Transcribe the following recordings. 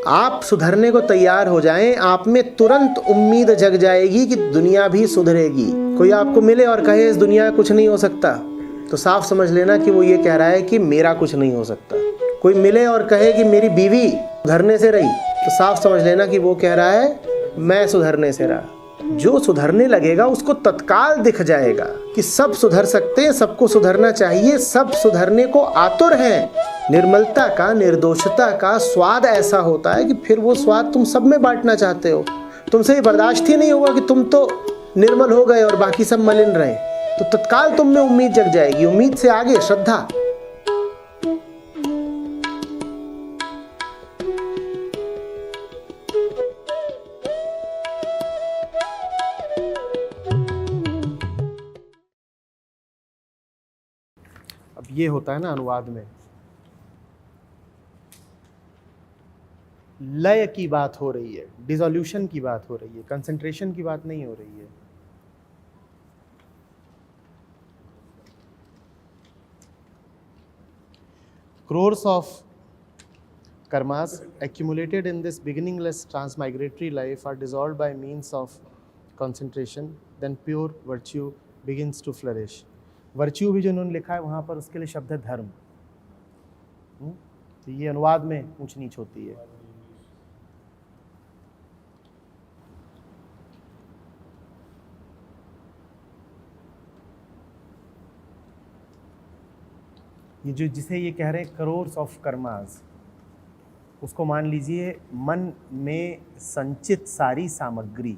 आप सुधरने को तैयार हो जाएं, आप में तुरंत उम्मीद जग जाएगी कि दुनिया भी सुधरेगी। कोई आपको मिले और कहे इस दुनिया में कुछ नहीं हो सकता, तो साफ समझ लेना कि वो ये कह रहा है कि मेरा कुछ नहीं हो सकता। कोई मिले और कहे कि मेरी बीवी सुधरने से रही, तो साफ समझ लेना कि वो कह रहा है मैं सुधरने से रहा। जो सुधरने लगेगा उसको तत्काल दिख जाएगा कि सब सुधर सकते हैं, सबको सुधरना चाहिए, सब सुधरने को आतुर हैं। निर्मलता का, निर्दोषता का स्वाद ऐसा होता है कि फिर वो स्वाद तुम सब में बांटना चाहते हो। तुमसे ये बर्दाश्त ही नहीं होगा कि तुम तो निर्मल हो गए और बाकी सब मलिन रहे। तो तत्काल तुम में उम्मीद जग जाएगी। उम्मीद से आगे श्रद्धा। अब ये होता है ना अनुवाद में, लय की बात हो रही है, डिसोल्यूशन की बात हो रही है, कंसंट्रेशन की बात नहीं हो रही है। Crores of karmas accumulated in this beginningless transmigratory life are dissolved by means of concentration, then pure virtue begins to flourish. Virtue भी जो उन्होंने लिखा है वहाँ पर उसके लिए शब्द है धर्म। तो ये अनुवाद में ऊंच नीच होती है। ये जो जिसे ये कह रहे हैं करोर्स ऑफ कर्मास, उसको मान लीजिए मन में संचित सारी सामग्री,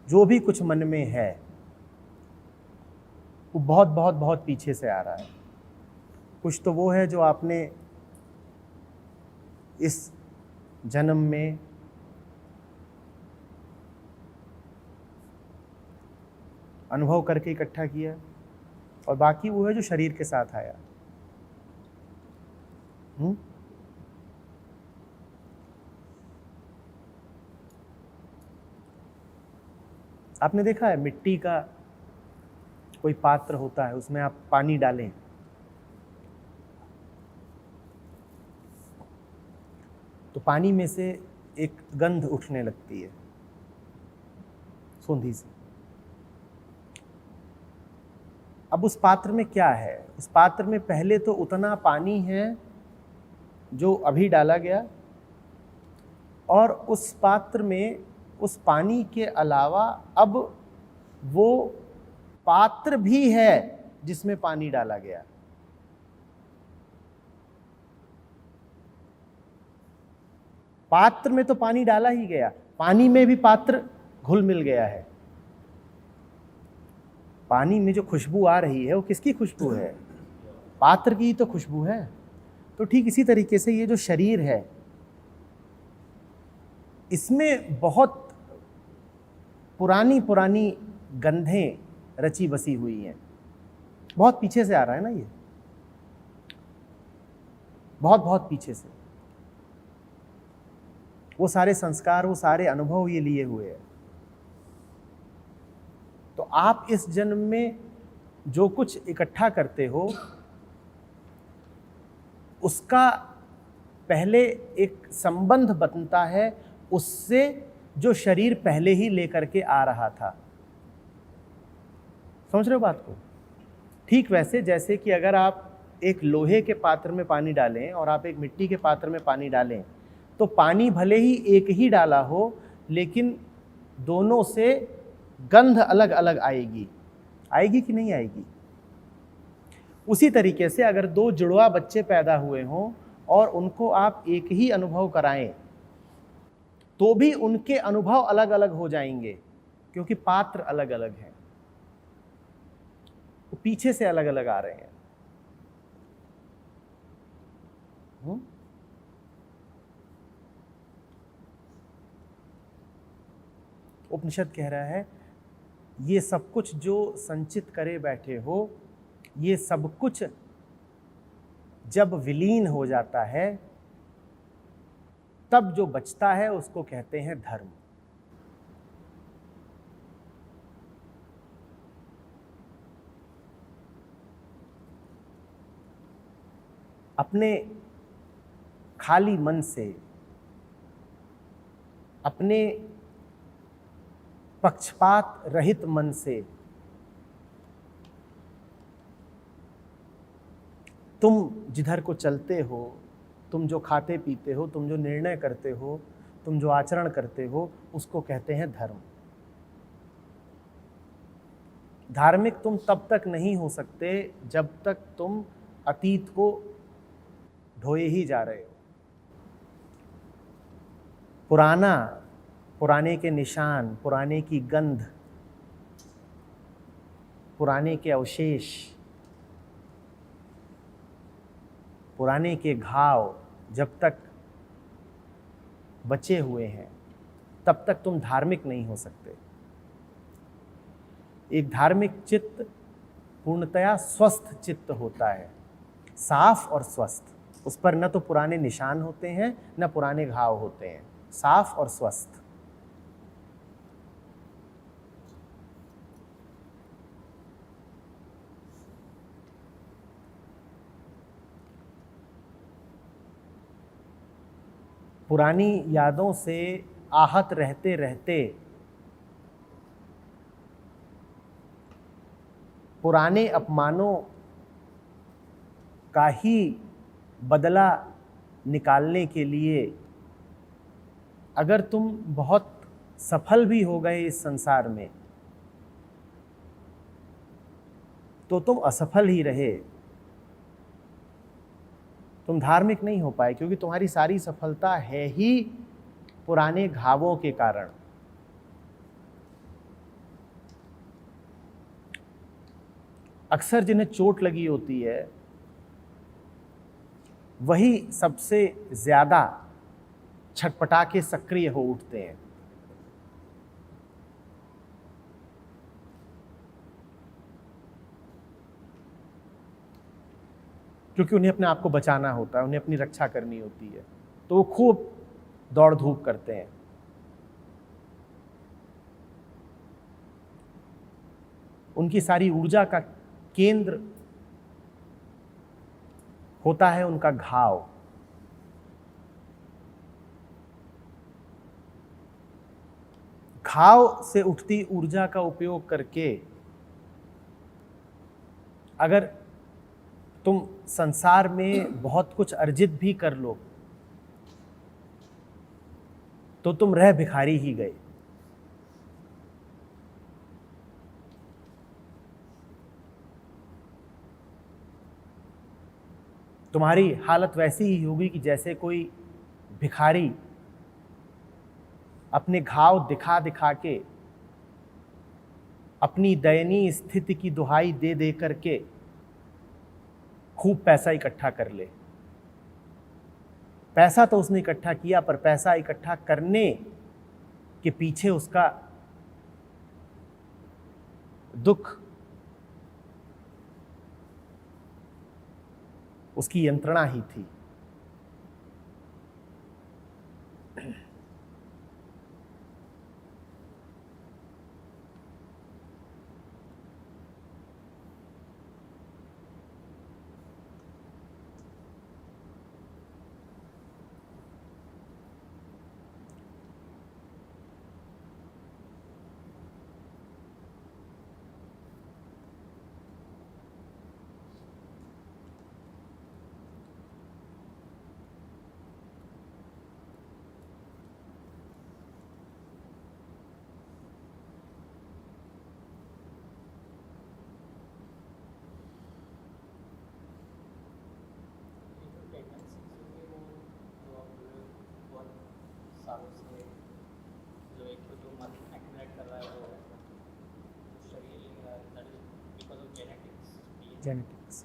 जो भी कुछ मन में है वो बहुत बहुत बहुत पीछे से आ रहा है। कुछ तो वो है जो आपने इस जन्म में अनुभव करके इकट्ठा किया, और बाकी वो है जो शरीर के साथ आया। आपने देखा है मिट्टी का कोई पात्र होता है, उसमें आप पानी डालें तो पानी में से एक गंध उठने लगती है सूंधी से। अब उस पात्र में क्या है? उस पात्र में पहले तो उतना पानी है जो अभी डाला गया, और उस पात्र में उस पानी के अलावा अब वो पात्र भी है जिसमें पानी डाला गया। पात्र में तो पानी डाला ही गया, पानी में भी पात्र घुल मिल गया है। पानी में जो खुशबू आ रही है वो किसकी खुशबू है? पात्र की तो खुशबू है। तो ठीक इसी तरीके से ये जो शरीर है, इसमें बहुत पुरानी पुरानी गंधें रची बसी हुई हैं। बहुत पीछे से आ रहा है ना ये, बहुत बहुत पीछे से। वो सारे संस्कार, वो सारे अनुभव ये लिए हुए हैं। तो आप इस जन्म में जो कुछ इकट्ठा करते हो उसका पहले एक संबंध बनता है उससे जो शरीर पहले ही लेकर के आ रहा था। समझ रहे हो बात को? ठीक वैसे जैसे कि अगर आप एक लोहे के पात्र में पानी डालें और आप एक मिट्टी के पात्र में पानी डालें, तो पानी भले ही एक ही डाला हो, लेकिन दोनों से गंध अलग अलग आएगी। आएगी कि नहीं आएगी? उसी तरीके से अगर दो जुड़वा बच्चे पैदा हुए हों और उनको आप एक ही अनुभव कराएं, तो भी उनके अनुभव अलग अलग हो जाएंगे, क्योंकि पात्र अलग अलग हैं, वो पीछे से अलग अलग आ रहे हैं। उपनिषद कह रहा है ये सब कुछ जो संचित करे बैठे हो, ये सब कुछ जब विलीन हो जाता है तब जो बचता है उसको कहते हैं धर्म। अपने खाली मन से अपने पक्षपात रहित मन से तुम जिधर को चलते हो, तुम जो खाते पीते हो, तुम जो निर्णय करते हो, तुम जो आचरण करते हो, उसको कहते हैं धर्म। धार्मिक तुम तब तक नहीं हो सकते जब तक तुम अतीत को ढोए ही जा रहे हो। पुराने के निशान, पुराने की गंध, पुराने के अवशेष, पुराने के घाव जब तक बचे हुए हैं तब तक तुम धार्मिक नहीं हो सकते। एक धार्मिक चित्त पूर्णतया स्वस्थ चित्त होता है, साफ और स्वस्थ। उस पर न तो पुराने निशान होते हैं न पुराने घाव होते हैं, साफ और स्वस्थ। पुरानी यादों से आहत रहते रहते पुराने अपमानों का ही बदला निकालने के लिए अगर तुम बहुत सफल भी हो गए इस संसार में तो तुम असफल ही रहे, तुम धार्मिक नहीं हो पाए, क्योंकि तुम्हारी सारी सफलता है ही पुराने घावों के कारण। अक्सर जिन्हें चोट लगी होती है वही सबसे ज्यादा छटपटा के सक्रिय हो उठते हैं। क्योंकि उन्हें अपने आप को बचाना होता है, उन्हें अपनी रक्षा करनी होती है, तो वो खूब दौड़ धूप करते हैं। उनकी सारी ऊर्जा का केंद्र होता है उनका घाव। घाव से उठती ऊर्जा का उपयोग करके अगर तुम संसार में बहुत कुछ अर्जित भी कर लो तो तुम रह भिखारी ही गए। तुम्हारी हालत वैसी ही होगी कि जैसे कोई भिखारी अपने घाव दिखा दिखा के, अपनी दयनीय स्थिति की दुहाई दे दे करके खूब पैसा इकट्ठा कर ले। पैसा तो उसने इकट्ठा किया, पर पैसा इकट्ठा करने के पीछे उसका दुख, उसकी यंत्रणा ही थी। जेनेटिक्स।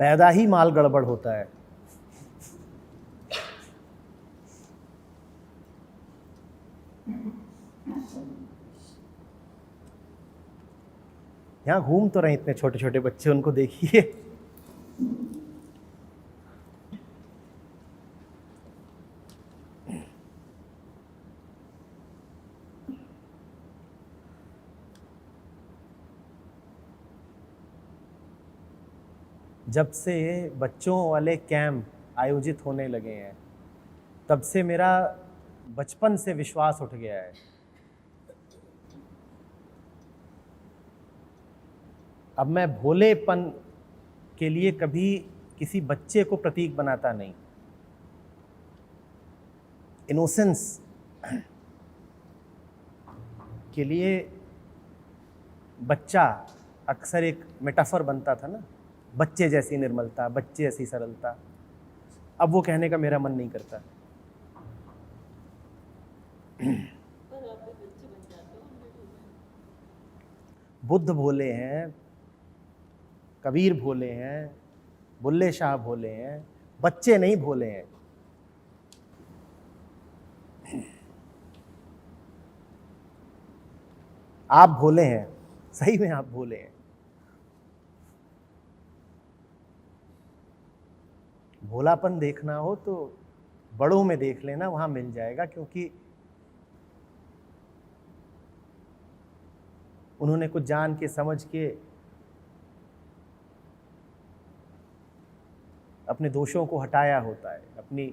पैदा ही माल गड़बड़ होता है। यहाँ घूम तो रहे इतने छोटे छोटे बच्चे, उनको देखिए। जब से बच्चों वाले कैंप आयोजित होने लगे हैं तब से मेरा बचपन से विश्वास उठ गया है। अब मैं भोलेपन के लिए कभी किसी बच्चे को प्रतीक बनाता नहीं। इनोसेंस के लिए बच्चा अक्सर एक मेटाफर बनता था ना, बच्चे जैसी निर्मलता, बच्चे जैसी सरलता। अब वो कहने का मेरा मन नहीं करता। बुद्ध भोले हैं, कबीर भोले हैं, बुल्ले शाह भोले हैं, बच्चे नहीं भोले हैं। आप भोले हैं, सही में आप भोले हैं। भोलापन देखना हो तो बड़ों में देख लेना, वहां मिल जाएगा, क्योंकि उन्होंने कुछ जान के समझ के अपने दोषों को हटाया होता है, अपनी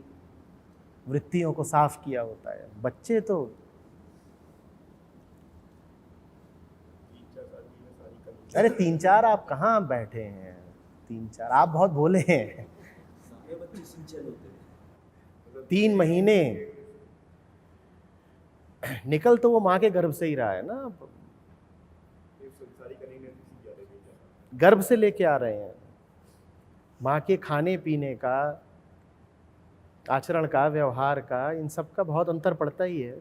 वृत्तियों को साफ किया होता है। बच्चे तो अरे 3-4 आप कहाँ बैठे हैं, 3-4 आप बहुत भोले हैं। 3 महीने निकल तो वो माँ के गर्भ से ही रहा है ना, गर्भ से लेके आ रहे हैं। माँ के खाने पीने का, आचरण का, व्यवहार का, इन सब का बहुत अंतर पड़ता ही है।